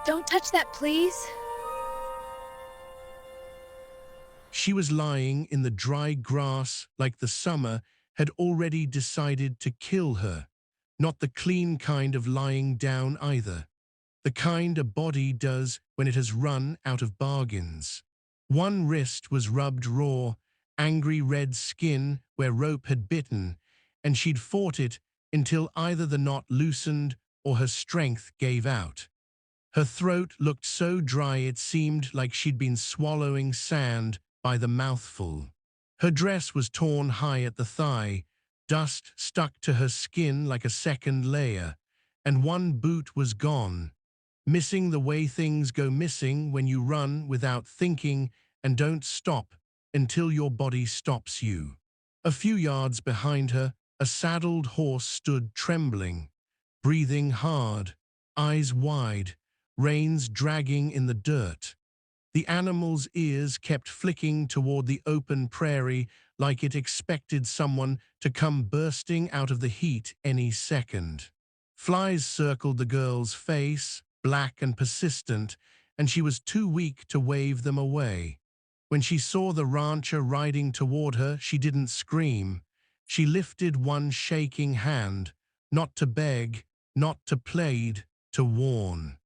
Don't touch that, please. She was lying in the dry grass like the summer had already decided to kill her. Not the clean kind of lying down either. The kind a body does when it has run out of bargains. One wrist was rubbed raw, angry red skin where rope had bitten, and she'd fought it until either the knot loosened or her strength gave out. Her throat looked so dry it seemed like she'd been swallowing sand by the mouthful. Her dress was torn high at the thigh, dust stuck to her skin like a second layer, and one boot was gone, missing the way things go missing when you run without thinking and don't stop until your body stops you. A few yards behind her, a saddled horse stood trembling, breathing hard, eyes wide, reins dragging in the dirt. The animal's ears kept flicking toward the open prairie like it expected someone to come bursting out of the heat any second. Flies circled the girl's face, black and persistent, and she was too weak to wave them away. When she saw the rancher riding toward her, she didn't scream. She lifted one shaking hand, not to beg, not to plead, to warn.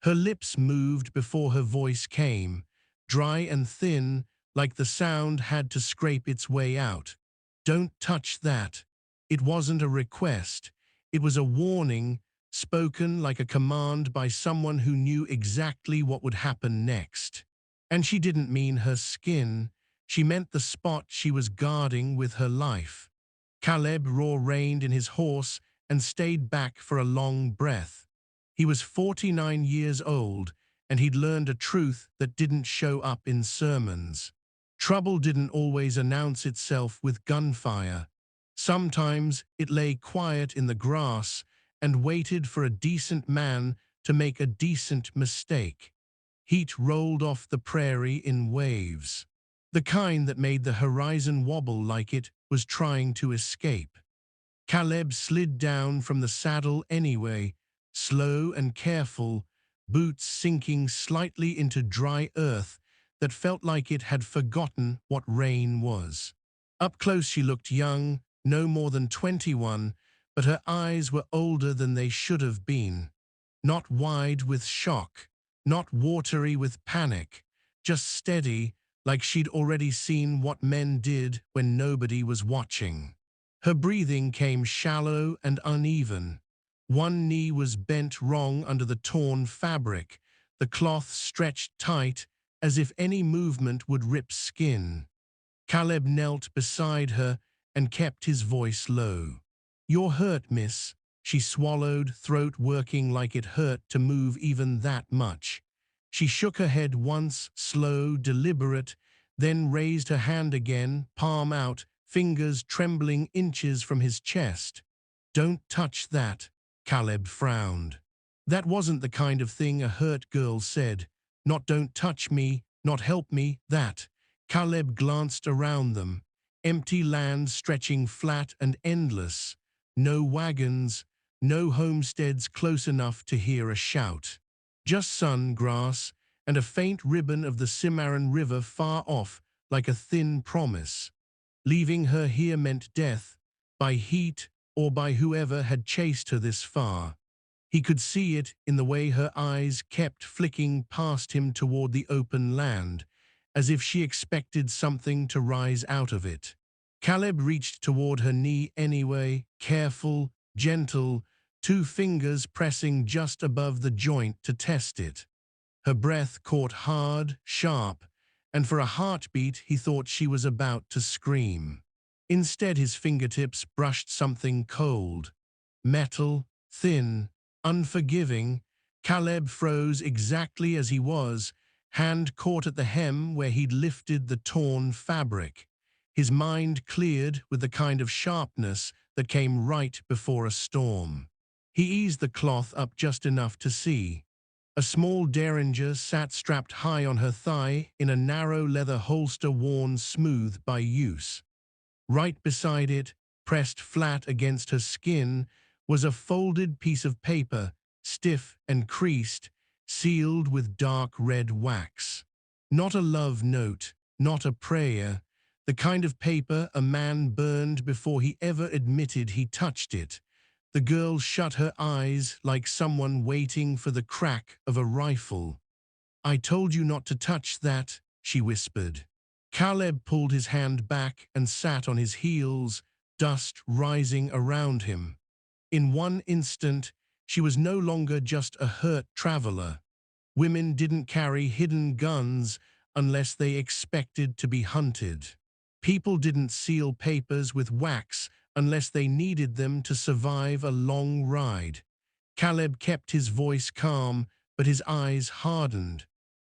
Her lips moved before her voice came, dry and thin, like the sound had to scrape its way out. Don't touch that. It wasn't a request. It was a warning, spoken like a command by someone who knew exactly what would happen next. And she didn't mean her skin. She meant the spot she was guarding with her life. Caleb Ror reined in his horse and stayed back for a long breath. He was 49 years old, and he'd learned a truth that didn't show up in sermons. Trouble didn't always announce itself with gunfire. Sometimes it lay quiet in the grass and waited for a decent man to make a decent mistake. Heat rolled off the prairie in waves, the kind that made the horizon wobble like it was trying to escape. Caleb slid down from the saddle anyway, slow and careful, boots sinking slightly into dry earth that felt like it had forgotten what rain was. Up close she looked young, no more than 21, but her eyes were older than they should have been. Not wide with shock, not watery with panic, just steady, like she'd already seen what men did when nobody was watching. Her breathing came shallow and uneven. One knee was bent wrong under the torn fabric, the cloth stretched tight as if any movement would rip skin. Caleb knelt beside her and kept his voice low. "You're hurt, miss," she swallowed, throat working like it hurt to move even that much. She shook her head once, slow, deliberate, then raised her hand again, palm out, fingers trembling inches from his chest. "Don't touch that," Caleb frowned. That wasn't the kind of thing a hurt girl said. Not "don't touch me," not "help me," that. Caleb glanced around them. Empty land stretching flat and endless. No wagons, no homesteads close enough to hear a shout. Just sun, grass, and a faint ribbon of the Cimarron River far off like a thin promise. Leaving her here meant death, by heat or by whoever had chased her this far. He could see it in the way her eyes kept flicking past him toward the open land, as if she expected something to rise out of it. Caleb reached toward her knee anyway, careful, gentle, two fingers pressing just above the joint to test it. Her breath caught hard, sharp, and for a heartbeat he thought she was about to scream. Instead his fingertips brushed something cold, metal, thin, unforgiving. Caleb froze exactly as he was, hand caught at the hem where he'd lifted the torn fabric. His mind cleared with the kind of sharpness that came right before a storm. He eased the cloth up just enough to see. A small derringer sat strapped high on her thigh in a narrow leather holster worn smooth by use. Right beside it, pressed flat against her skin, was a folded piece of paper, stiff and creased, sealed with dark red wax. Not a love note, not a prayer, the kind of paper a man burned before he ever admitted he touched it. The girl shut her eyes like someone waiting for the crack of a rifle. "I told you not to touch that," she whispered. Caleb pulled his hand back and sat on his heels, dust rising around him. In one instant, she was no longer just a hurt traveler. Women didn't carry hidden guns unless they expected to be hunted. People didn't seal papers with wax unless they needed them to survive a long ride. Caleb kept his voice calm, but his eyes hardened.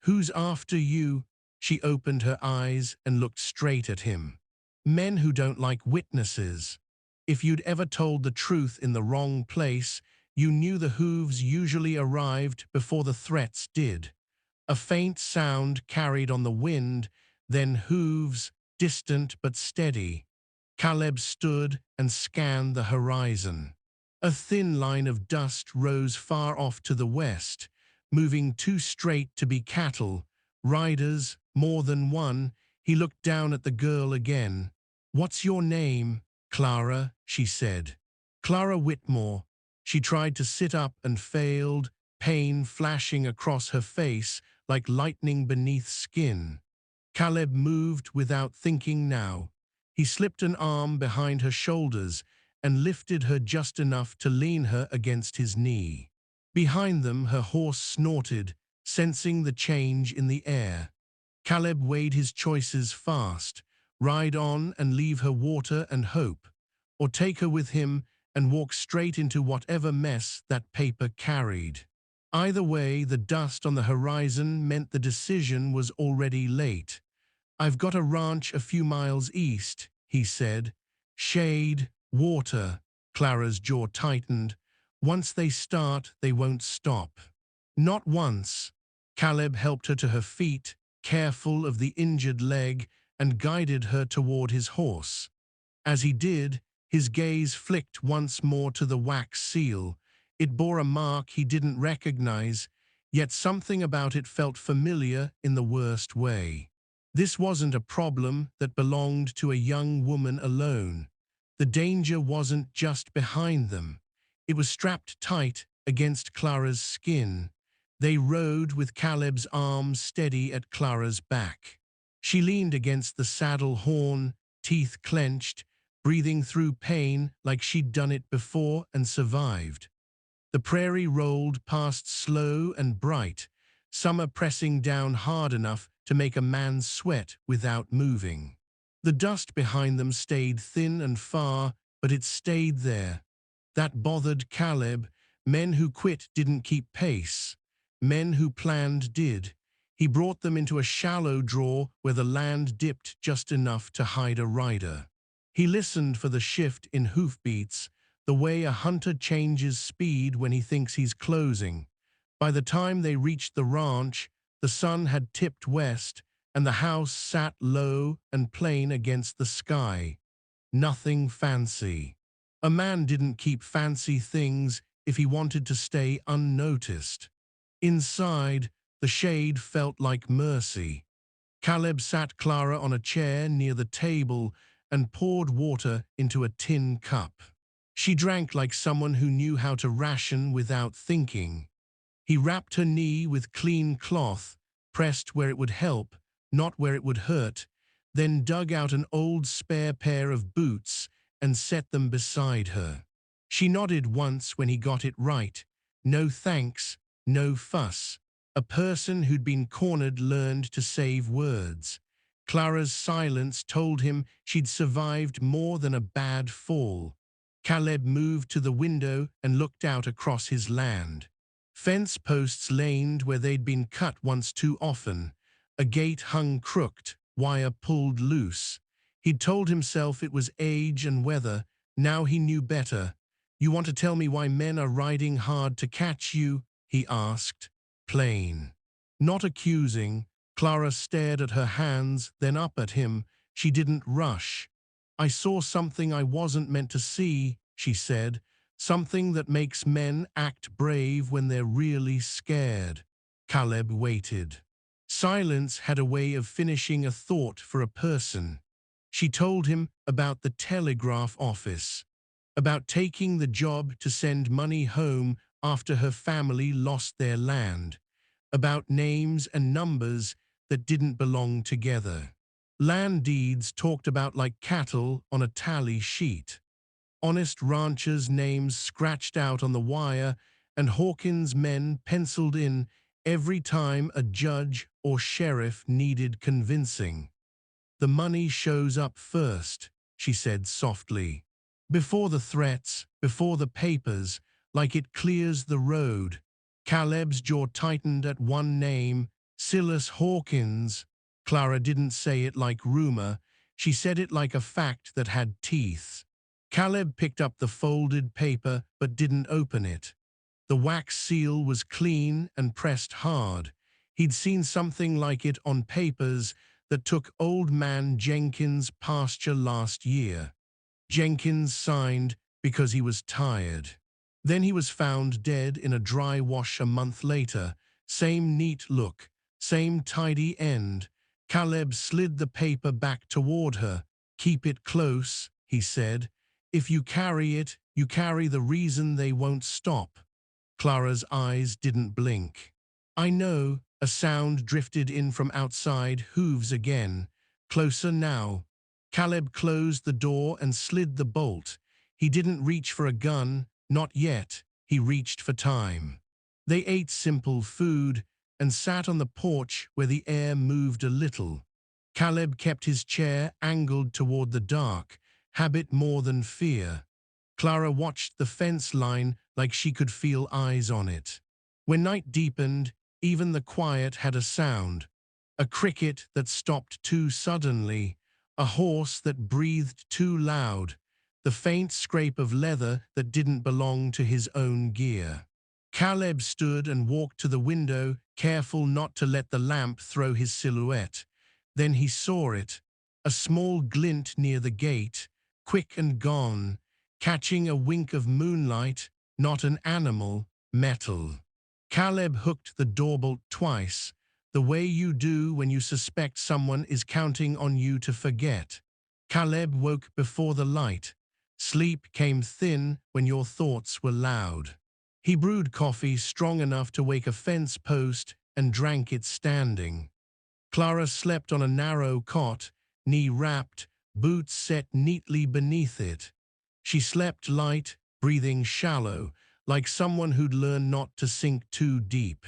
"Who's after you?" She opened her eyes and looked straight at him. "Men who don't like witnesses. If you'd ever told the truth in the wrong place, you knew the hooves usually arrived before the threats did." A faint sound carried on the wind, then hooves, distant but steady. Caleb stood and scanned the horizon. A thin line of dust rose far off to the west, moving too straight to be cattle. Riders, more than one. He looked down at the girl again. "What's your name?" "Clara," she said. "Clara Whitmore." She tried to sit up and failed, pain flashing across her face like lightning beneath skin. Caleb moved without thinking now. He slipped an arm behind her shoulders and lifted her just enough to lean her against his knee. Behind them, her horse snorted, sensing the change in the air. Caleb weighed his choices fast: ride on and leave her water and hope, or take her with him and walk straight into whatever mess that paper carried. Either way, the dust on the horizon meant the decision was already late. "I've got a ranch a few miles east," he said. "Shade, water." Clara's jaw tightened. "Once they start, they won't stop." "Not once." Caleb helped her to her feet, careful of the injured leg, and guided her toward his horse. As he did, his gaze flicked once more to the wax seal. It bore a mark he didn't recognize, yet something about it felt familiar in the worst way. This wasn't a problem that belonged to a young woman alone. The danger wasn't just behind them. It was strapped tight against Clara's skin. They rode with Caleb's arm steady at Clara's back. She leaned against the saddle horn, teeth clenched, breathing through pain like she'd done it before and survived. The prairie rolled past slow and bright, summer pressing down hard enough to make a man sweat without moving. The dust behind them stayed thin and far, but it stayed there. That bothered Caleb. Men who quit didn't keep pace. Men who planned did. He brought them into a shallow draw where the land dipped just enough to hide a rider. He listened for the shift in hoofbeats, the way a hunter changes speed when he thinks he's closing. By the time they reached the ranch, the sun had tipped west, and the house sat low and plain against the sky. Nothing fancy. A man didn't keep fancy things if he wanted to stay unnoticed. Inside, the shade felt like mercy. Caleb sat Clara on a chair near the table and poured water into a tin cup. She drank like someone who knew how to ration without thinking. He wrapped her knee with clean cloth, pressed where it would help, not where it would hurt, then dug out an old spare pair of boots and set them beside her. She nodded once when he got it right. No thanks, no fuss. A person who'd been cornered learned to save words. Clara's silence told him she'd survived more than a bad fall. Caleb moved to the window and looked out across his land. Fence posts laned where they'd been cut once too often. A gate hung crooked, wire pulled loose. He'd told himself it was age and weather. Now he knew better. "You want to tell me why men are riding hard to catch you?" he asked. Plain. Not accusing. Clara stared at her hands, then up at him. She didn't rush. "I saw something I wasn't meant to see," she said. "Something that makes men act brave when they're really scared." Caleb waited. Silence had a way of finishing a thought for a person. She told him about the telegraph office, about taking the job to send money home after her family lost their land, about names and numbers that didn't belong together. Land deeds talked about like cattle on a tally sheet. Honest ranchers' names scratched out on the wire, and Hawkins' men penciled in every time a judge or sheriff needed convincing. "The money shows up first," she said softly. "Before the threats, before the papers, like it clears the road." Caleb's jaw tightened at one name, Silas Hawkins. Clara didn't say it like rumor, she said it like a fact that had teeth. Caleb picked up the folded paper but didn't open it. The wax seal was clean and pressed hard. He'd seen something like it on papers that took Old Man Jenkins' pasture last year. Jenkins signed because he was tired. Then he was found dead in a dry wash a month later. Same neat look, same tidy end. Caleb slid the paper back toward her. "Keep it close," he said. "If you carry it, you carry the reason they won't stop." Clara's eyes didn't blink. "I know," a sound drifted in from outside, hooves again. Closer now. Caleb closed the door and slid the bolt. He didn't reach for a gun, not yet. He reached for time. They ate simple food and sat on the porch where the air moved a little. Caleb kept his chair angled toward the dark, habit more than fear. Clara watched the fence line like she could feel eyes on it. When night deepened, even the quiet had a sound. A cricket that stopped too suddenly, a horse that breathed too loud, the faint scrape of leather that didn't belong to his own gear. Caleb stood and walked to the window, careful not to let the lamp throw his silhouette. Then he saw it, a small glint near the gate, quick and gone, catching a wink of moonlight, not an animal, metal. Caleb hooked the doorbolt twice, the way you do when you suspect someone is counting on you to forget. Caleb woke before the light. Sleep came thin when your thoughts were loud. He brewed coffee strong enough to wake a fence post and drank it standing. Clara slept on a narrow cot, knee wrapped, boots set neatly beneath it. She slept light, breathing shallow, like someone who'd learned not to sink too deep.